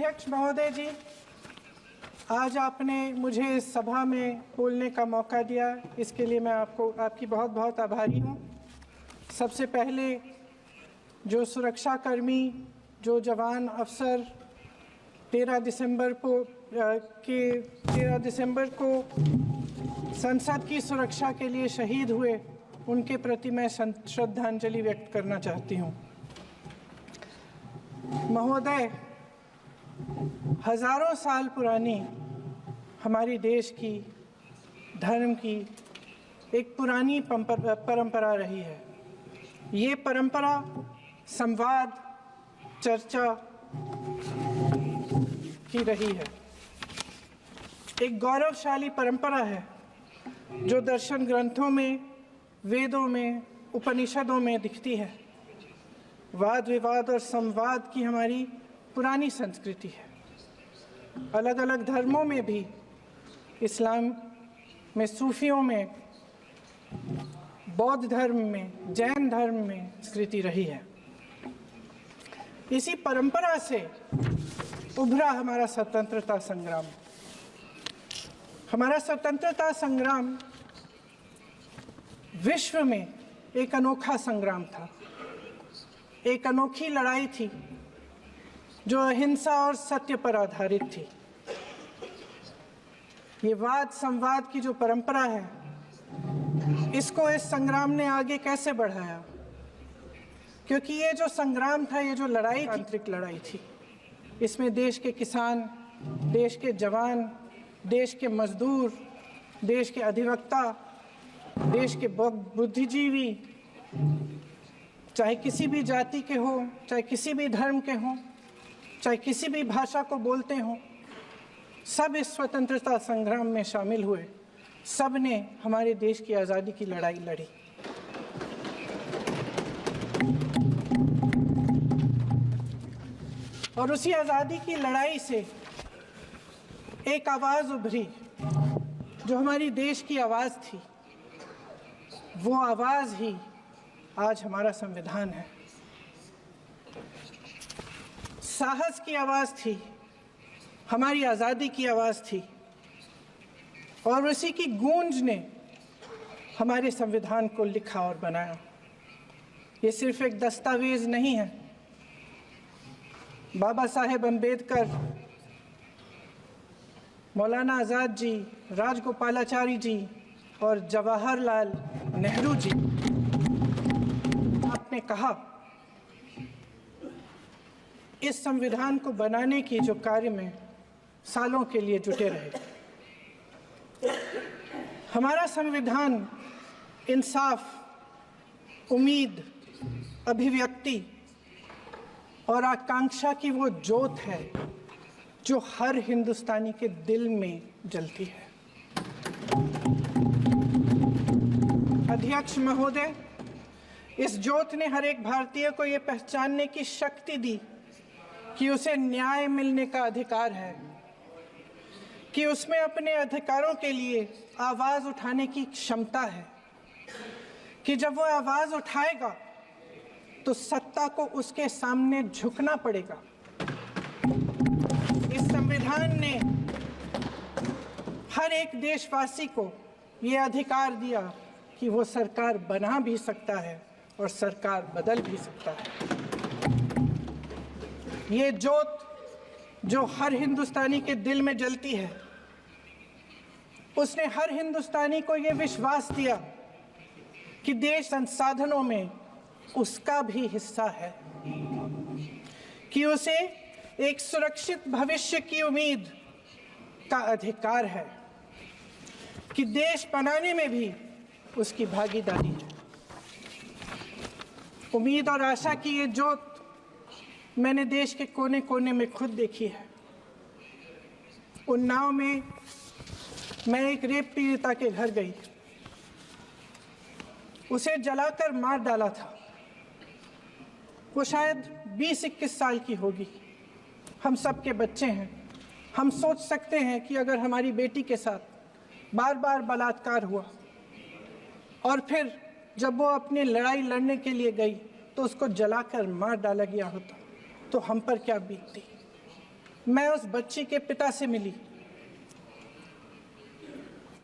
अध्यक्ष महोदय जी, आज आपने मुझे इस सभा में बोलने का मौका दिया, इसके लिए मैं आपकी बहुत बहुत आभारी हूँ। सबसे पहले जो सुरक्षाकर्मी, जो जवान अफसर 13 दिसंबर को संसद की सुरक्षा के लिए शहीद हुए, उनके प्रति मैं श्रद्धांजलि व्यक्त करना चाहती हूँ। महोदय, हजारों साल पुरानी हमारी देश की, धर्म की एक पुरानी परंपरा रही है। ये परंपरा संवाद, चर्चा की रही है। एक गौरवशाली परंपरा है जो दर्शन ग्रंथों में, वेदों में, उपनिषदों में दिखती है। वाद विवाद और संवाद की हमारी पुरानी संस्कृति है। अलग अलग धर्मों में भी, इस्लाम में, सूफियों में, बौद्ध धर्म में, जैन धर्म में संस्कृति रही है। इसी परंपरा से उभरा हमारा स्वतंत्रता संग्राम। हमारा स्वतंत्रता संग्राम विश्व में एक अनोखा संग्राम था, एक अनोखी लड़ाई थी जो अहिंसा और सत्य पर आधारित थी। ये वाद संवाद की जो परंपरा है, इसको इस संग्राम ने आगे कैसे बढ़ाया? क्योंकि ये जो संग्राम था, ये जो लड़ाई, आंतरिक लड़ाई थी। इसमें देश के किसान, देश के जवान, देश के मजदूर, देश के अधिवक्ता, देश के बुद्धिजीवी, चाहे किसी भी जाति के हो, चाहे किसी भी धर्म के हों, चाहे किसी भी भाषा को बोलते हों, सब इस स्वतंत्रता संग्राम में शामिल हुए। सब ने हमारे देश की आज़ादी की लड़ाई लड़ी। और उसी आज़ादी की लड़ाई से एक आवाज़ उभरी जो हमारी देश की आवाज़ थी। वो आवाज़ ही आज हमारा संविधान है। साहस की आवाज़ थी, हमारी आज़ादी की आवाज़ थी, और उसी की गूंज ने हमारे संविधान को लिखा और बनाया। ये सिर्फ एक दस्तावेज नहीं है। बाबा साहेब अम्बेडकर, मौलाना आज़ाद जी, राजगोपालाचारी जी और जवाहरलाल नेहरू जी, आपने कहा, इस संविधान को बनाने की जो कार्य में सालों के लिए जुटे रहे। हमारा संविधान इंसाफ, उम्मीद, अभिव्यक्ति और आकांक्षा की वो ज्योत है जो हर हिंदुस्तानी के दिल में जलती है। अध्यक्ष महोदय, इस ज्योत ने हर एक भारतीय को ये पहचानने की शक्ति दी कि उसे न्याय मिलने का अधिकार है, कि उसमें अपने अधिकारों के लिए आवाज़ उठाने की क्षमता है, कि जब वो आवाज़ उठाएगा तो सत्ता को उसके सामने झुकना पड़ेगा। इस संविधान ने हर एक देशवासी को ये अधिकार दिया कि वो सरकार बना भी सकता है और सरकार बदल भी सकता है। ये ज्योत जो हर हिंदुस्तानी के दिल में जलती है, उसने हर हिंदुस्तानी को ये विश्वास दिया कि देश संसाधनों में उसका भी हिस्सा है, कि उसे एक सुरक्षित भविष्य की उम्मीद का अधिकार है, कि देश बनाने में भी उसकी भागीदारी है। उम्मीद और आशा की ये ज्योत मैंने देश के कोने कोने में खुद देखी है। उन्नाव में मैं एक रेप पीड़िता के घर गई, उसे जलाकर मार डाला था। वो शायद 20-21 साल की होगी। हम सब के बच्चे हैं। हम सोच सकते हैं कि अगर हमारी बेटी के साथ बार बार बलात्कार हुआ और फिर जब वो अपनी लड़ाई लड़ने के लिए गई तो उसको जलाकर मार डाला गया होता तो हम पर क्या बीतती। मैं उस बच्ची के पिता से मिली।